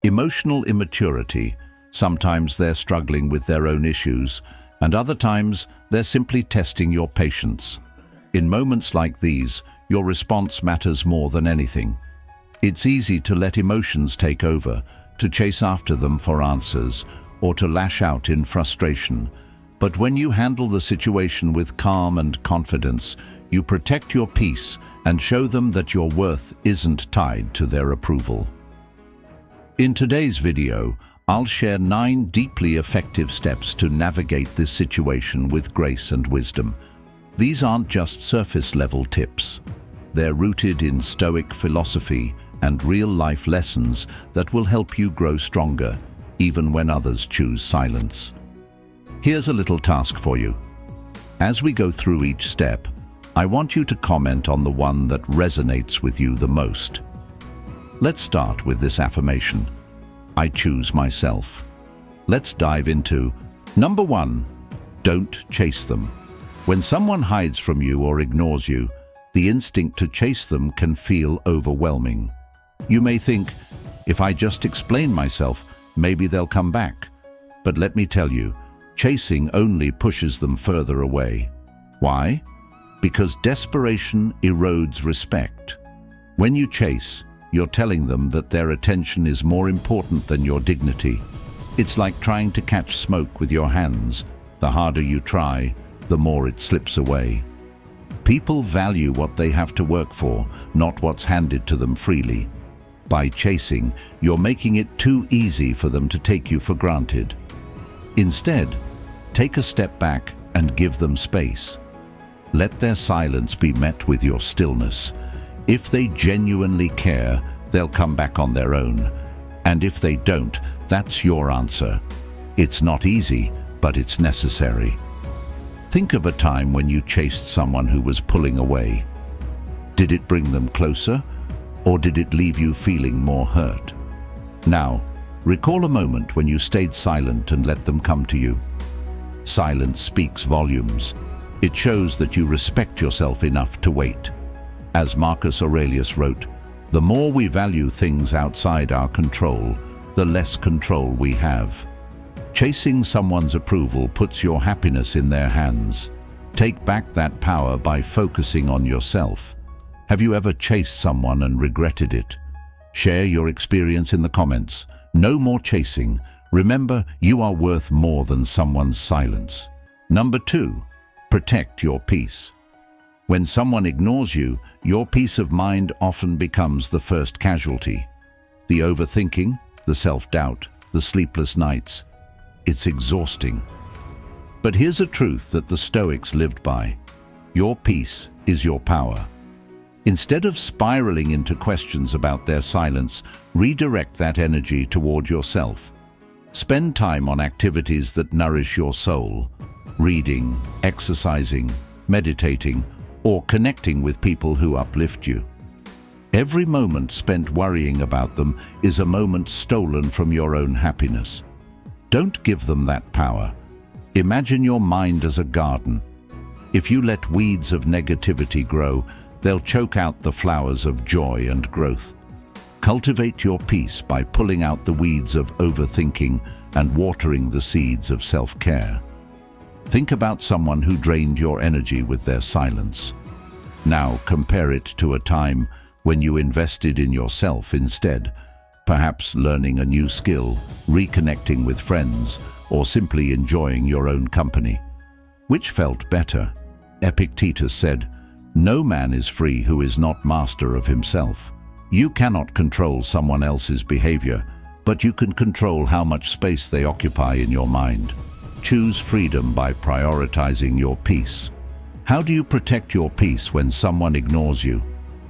Emotional immaturity. Sometimes they're struggling with their own issues, and other times they're simply testing your patience. In moments like these, your response matters more than anything. It's easy to let emotions take over, to chase after them for answers, or to lash out in frustration. But when you handle the situation with calm and confidence, you protect your peace and show them that your worth isn't tied to their approval. In today's video, I'll share 9 deeply effective steps to navigate this situation with grace and wisdom. These aren't just surface-level tips. They're rooted in Stoic philosophy and real-life lessons that will help you grow stronger, even when others choose silence. Here's a little task for you. As we go through each step, I want you to comment on the one that resonates with you the most. Let's start with this affirmation: I choose myself. Let's dive into number 1. Don't chase them. When someone hides from you or ignores you, the instinct to chase them can feel overwhelming. You may think, if I just explain myself, maybe they'll come back. But let me tell you, chasing only pushes them further away. Why? Because desperation erodes respect. When you chase, you're telling them that their attention is more important than your dignity. It's like trying to catch smoke with your hands. The harder you try, the more it slips away. People value what they have to work for, not what's handed to them freely. By chasing, you're making it too easy for them to take you for granted. Instead, take a step back and give them space. Let their silence be met with your stillness. If they genuinely care, they'll come back on their own. And if they don't, that's your answer. It's not easy, but it's necessary. Think of a time when you chased someone who was pulling away. Did it bring them closer, or did it leave you feeling more hurt? Now, recall a moment when you stayed silent and let them come to you. Silence speaks volumes. It shows that you respect yourself enough to wait. As Marcus Aurelius wrote, the more we value things outside our control, the less control we have. Chasing someone's approval puts your happiness in their hands. Take back that power by focusing on yourself. Have you ever chased someone and regretted it? Share your experience in the comments. No more chasing. Remember, you are worth more than someone's silence. Number 2, protect your peace. When someone ignores you, your peace of mind often becomes the first casualty. The overthinking, the self-doubt, the sleepless nights. It's exhausting. But here's a truth that the Stoics lived by. Your peace is your power. Instead of spiraling into questions about their silence, redirect that energy toward yourself. Spend time on activities that nourish your soul. Reading, exercising, meditating, or connecting with people who uplift you. Every moment spent worrying about them is a moment stolen from your own happiness. Don't give them that power. Imagine your mind as a garden. If you let weeds of negativity grow, they'll choke out the flowers of joy and growth. Cultivate your peace by pulling out the weeds of overthinking and watering the seeds of self-care. Think about someone who drained your energy with their silence. Now compare it to a time when you invested in yourself instead, perhaps learning a new skill, reconnecting with friends, or simply enjoying your own company. Which felt better? Epictetus said, "No man is free who is not master of himself." You cannot control someone else's behavior, but you can control how much space they occupy in your mind. Choose freedom by prioritizing your peace. How do you protect your peace when someone ignores you?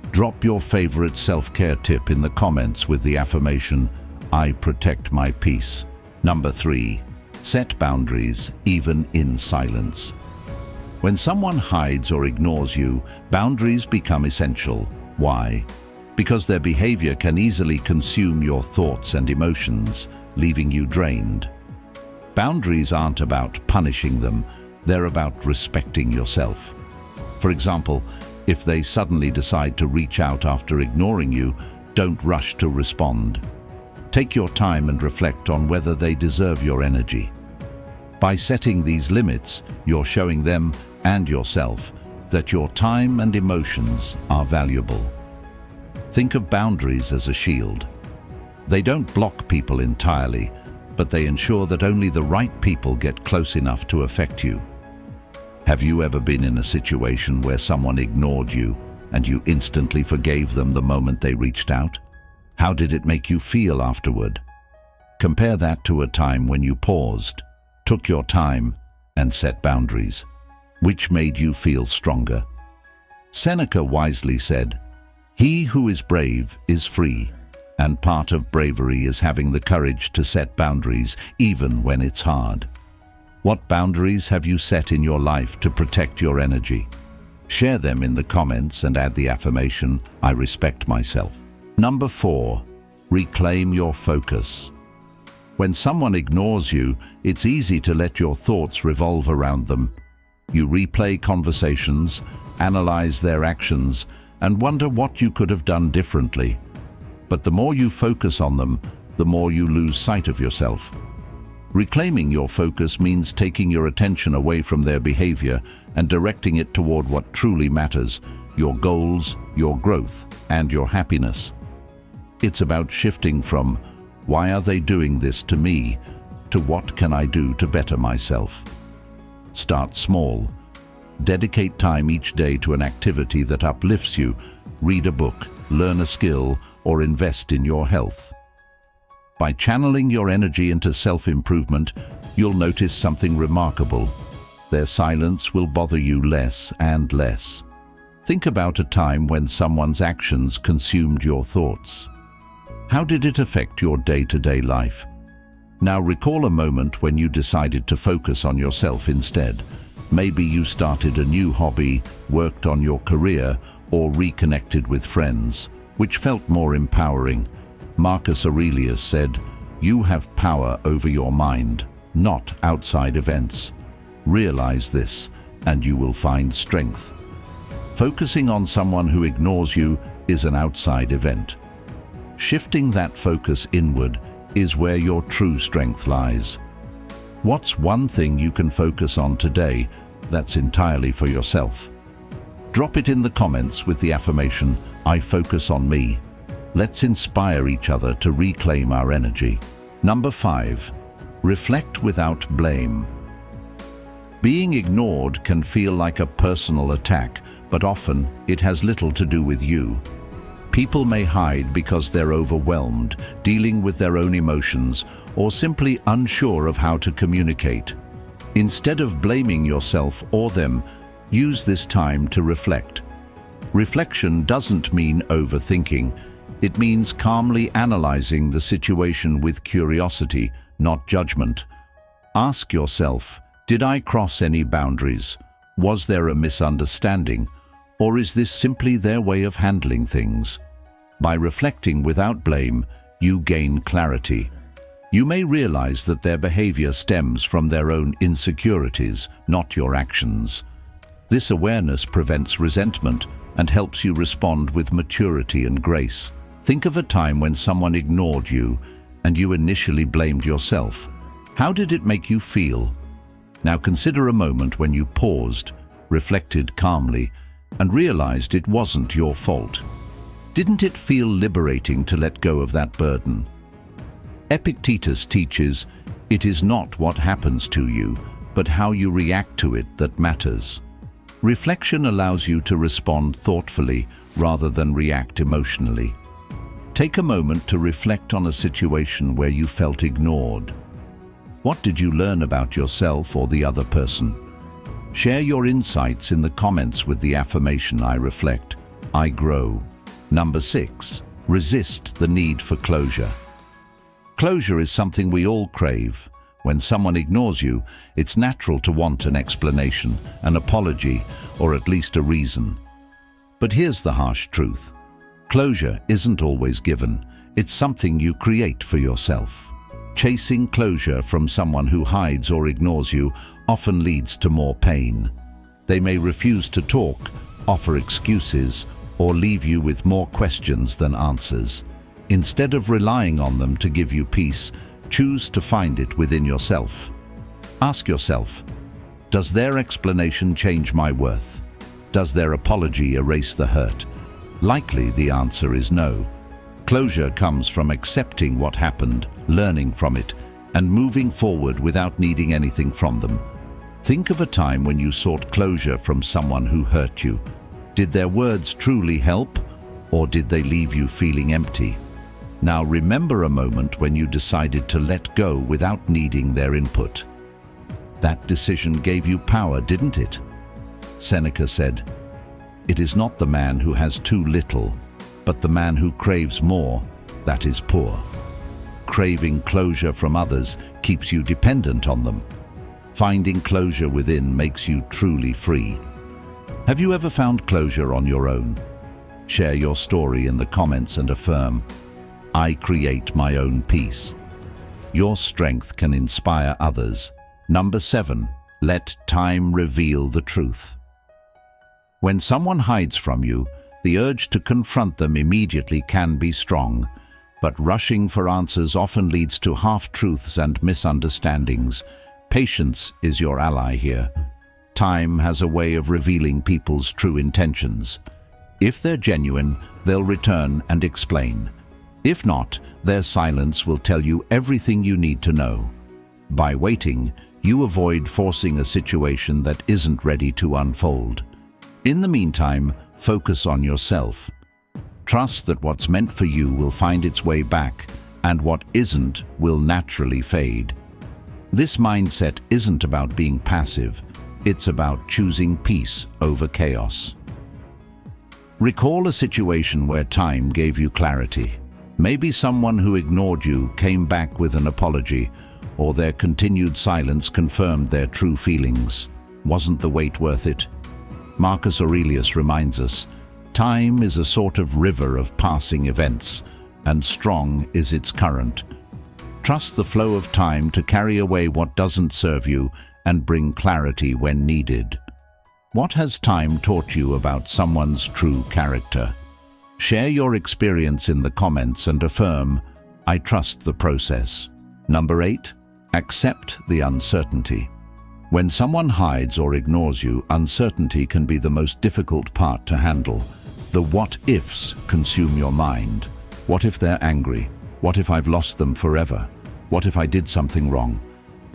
Drop your favorite self-care tip in the comments with the affirmation, I protect my peace. Number 3, set boundaries even in silence. When someone hides or ignores you, boundaries become essential. Why? Because their behavior can easily consume your thoughts and emotions, leaving you drained. Boundaries aren't about punishing them, they're about respecting yourself. For example, if they suddenly decide to reach out after ignoring you, don't rush to respond. Take your time and reflect on whether they deserve your energy. By setting these limits, you're showing them and yourself that your time and emotions are valuable. Think of boundaries as a shield. They don't block people entirely, but they ensure that only the right people get close enough to affect you. Have you ever been in a situation where someone ignored you and you instantly forgave them the moment they reached out? How did it make you feel afterward? Compare that to a time when you paused, took your time, and set boundaries. Which made you feel stronger? Seneca wisely said, "He who is brave is free, and part of bravery is having the courage to set boundaries even when it's hard." What boundaries have you set in your life to protect your energy? Share them in the comments and add the affirmation, "I respect myself." Number 4, reclaim your focus. When someone ignores you, it's easy to let your thoughts revolve around them. You replay conversations, analyze their actions, and wonder what you could have done differently. But the more you focus on them, the more you lose sight of yourself. Reclaiming your focus means taking your attention away from their behavior and directing it toward what truly matters: your goals, your growth, and your happiness. It's about shifting from, "Why are they doing this to me?" to "What can I do to better myself?" Start small. Dedicate time each day to an activity that uplifts you. Read a book, learn a skill, or invest in your health. By channeling your energy into self-improvement, you'll notice something remarkable. Their silence will bother you less and less. Think about a time when someone's actions consumed your thoughts. How did it affect your day-to-day life? Now recall a moment when you decided to focus on yourself instead. Maybe you started a new hobby, worked on your career, or reconnected with friends, which felt more empowering. Marcus Aurelius said, "You have power over your mind, not outside events." Realize this, and you will find strength. Focusing on someone who ignores you is an outside event. Shifting that focus inward is where your true strength lies. What's one thing you can focus on today that's entirely for yourself? Drop it in the comments with the affirmation, "I focus on me." Let's inspire each other to reclaim our energy. Number 5, reflect without blame. Being ignored can feel like a personal attack, but often it has little to do with you. People may hide because they're overwhelmed, dealing with their own emotions, or simply unsure of how to communicate. Instead of blaming yourself or them, use this time to reflect. Reflection doesn't mean overthinking. It means calmly analyzing the situation with curiosity, not judgment. Ask yourself, did I cross any boundaries? Was there a misunderstanding? Or is this simply their way of handling things? By reflecting without blame, you gain clarity. You may realize that their behavior stems from their own insecurities, not your actions. This awareness prevents resentment and helps you respond with maturity and grace. Think of a time when someone ignored you and you initially blamed yourself. How did it make you feel? Now consider a moment when you paused, reflected calmly, and realized it wasn't your fault. Didn't it feel liberating to let go of that burden? Epictetus teaches, "It is not what happens to you, but how you react to it that matters." Reflection allows you to respond thoughtfully rather than react emotionally. Take a moment to reflect on a situation where you felt ignored. What did you learn about yourself or the other person? Share your insights in the comments with the affirmation, "I reflect, I grow." Number 6, resist the need for closure. Closure is something we all crave. When someone ignores you, it's natural to want an explanation, an apology, or at least a reason. But here's the harsh truth. Closure isn't always given. It's something you create for yourself. Chasing closure from someone who hides or ignores you often leads to more pain. They may refuse to talk, offer excuses, or leave you with more questions than answers. Instead of relying on them to give you peace, choose to find it within yourself. Ask yourself, does their explanation change my worth? Does their apology erase the hurt? Likely the answer is no. Closure comes from accepting what happened, learning from it, and moving forward without needing anything from them. Think of a time when you sought closure from someone who hurt you. Did their words truly help, or did they leave you feeling empty? Now remember a moment when you decided to let go without needing their input. That decision gave you power, didn't it? Seneca said, "It is not the man who has too little, but the man who craves more, that is poor." Craving closure from others keeps you dependent on them. Finding closure within makes you truly free. Have you ever found closure on your own? Share your story in the comments and affirm, "I create my own peace." Your strength can inspire others. Number 7, let time reveal the truth. When someone hides from you, the urge to confront them immediately can be strong, but rushing for answers often leads to half-truths and misunderstandings. Patience is your ally here. Time has a way of revealing people's true intentions. If they're genuine, they'll return and explain. If not, their silence will tell you everything you need to know. By waiting, you avoid forcing a situation that isn't ready to unfold. In the meantime, focus on yourself. Trust that what's meant for you will find its way back, and what isn't will naturally fade. This mindset isn't about being passive, it's about choosing peace over chaos. Recall a situation where time gave you clarity. Maybe someone who ignored you came back with an apology, or their continued silence confirmed their true feelings. Wasn't the wait worth it? Marcus Aurelius reminds us, time is a sort of river of passing events, and strong is its current. Trust the flow of time to carry away what doesn't serve you and bring clarity when needed. What has time taught you about someone's true character? Share your experience in the comments and affirm, "I trust the process." Number 8, accept the uncertainty. When someone hides or ignores you, uncertainty can be the most difficult part to handle. The what-ifs consume your mind. What if they're angry? What if I've lost them forever? What if I did something wrong?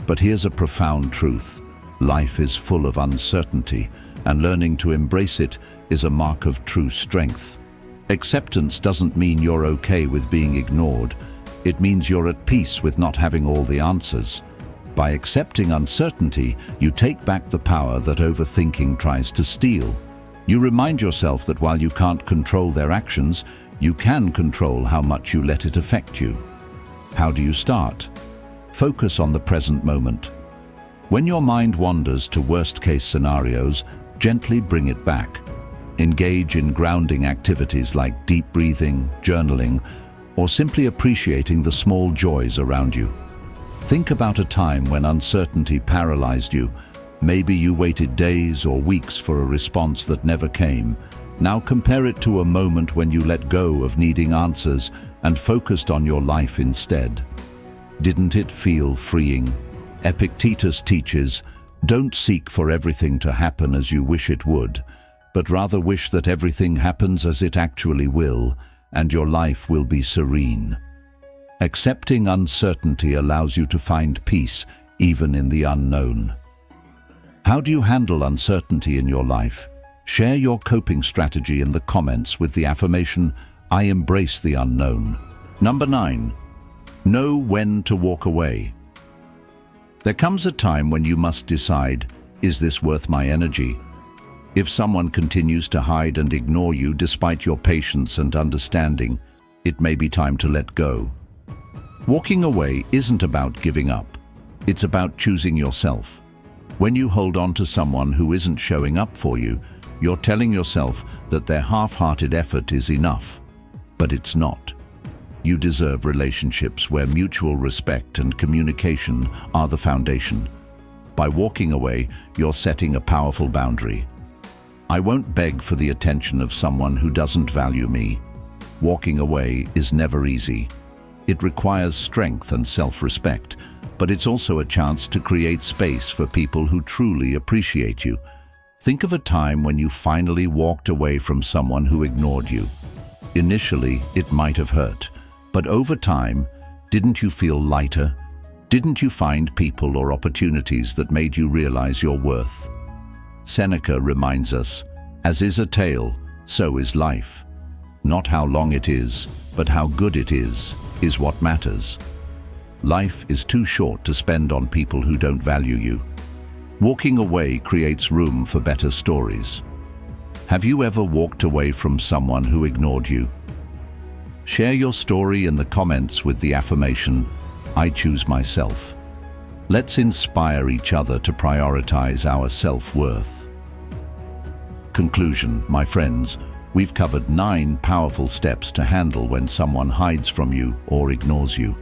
But here's a profound truth. Life is full of uncertainty, and learning to embrace it is a mark of true strength. Acceptance doesn't mean you're okay with being ignored. It means you're at peace with not having all the answers. By accepting uncertainty, you take back the power that overthinking tries to steal. You remind yourself that while you can't control their actions, you can control how much you let it affect you. How do you start? Focus on the present moment. When your mind wanders to worst-case scenarios, gently bring it back. Engage in grounding activities like deep breathing, journaling, or simply appreciating the small joys around you. Think about a time when uncertainty paralyzed you. Maybe you waited days or weeks for a response that never came. Now compare it to a moment when you let go of needing answers and focused on your life instead. Didn't it feel freeing? Epictetus teaches, don't seek for everything to happen as you wish it would, but rather wish that everything happens as it actually will, and your life will be serene. Accepting uncertainty allows you to find peace, even in the unknown. How do you handle uncertainty in your life? Share your coping strategy in the comments with the affirmation, "I embrace the unknown." Number 9, know when to walk away. There comes a time when you must decide, is this worth my energy? If someone continues to hide and ignore you despite your patience and understanding, it may be time to let go. Walking away isn't about giving up. It's about choosing yourself. When you hold on to someone who isn't showing up for you, you're telling yourself that their half-hearted effort is enough. But it's not. You deserve relationships where mutual respect and communication are the foundation. By walking away, you're setting a powerful boundary. I won't beg for the attention of someone who doesn't value me. walking away is never easy. It requires strength and self-respect, but it's also a chance to create space for people who truly appreciate you. Think of a time when you finally walked away from someone who ignored you. Initially, it might have hurt, but over time, didn't you feel lighter? Didn't you find people or opportunities that made you realize your worth? Seneca reminds us, as is a tale, so is life. Not how long it is, but how good it is what matters. Life is too short to spend on people who don't value you. Walking away creates room for better stories. Have you ever walked away from someone who ignored you? Share your story in the comments with the affirmation, "I choose myself." Let's inspire each other to prioritize our self-worth. Conclusion, my friends, we've covered 9 powerful steps to handle when someone hides from you or ignores you.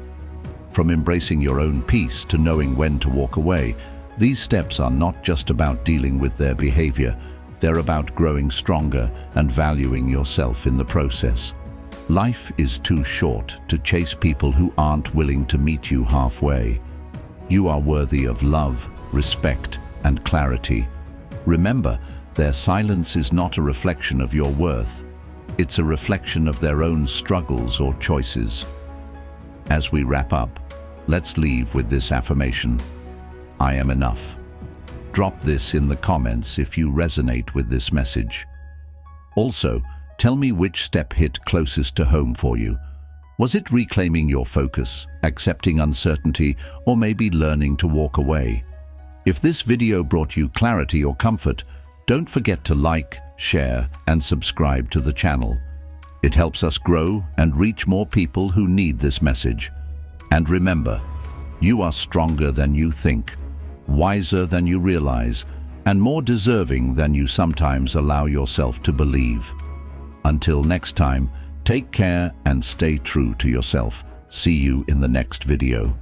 From embracing your own peace to knowing when to walk away, these steps are not just about dealing with their behavior, they're about growing stronger and valuing yourself in the process. Life is too short to chase people who aren't willing to meet you halfway. You are worthy of love, respect, and clarity. Remember, their silence is not a reflection of your worth. It's a reflection of their own struggles or choices. As we wrap up, let's leave with this affirmation: I am enough. Drop this in the comments if you resonate with this message. Also, tell me which step hit closest to home for you. Was it reclaiming your focus, accepting uncertainty, or maybe learning to walk away? If this video brought you clarity or comfort, don't forget to like, share, and subscribe to the channel. It helps us grow and reach more people who need this message. And remember, you are stronger than you think, wiser than you realize, and more deserving than you sometimes allow yourself to believe. Until next time, take care and stay true to yourself. See you in the next video.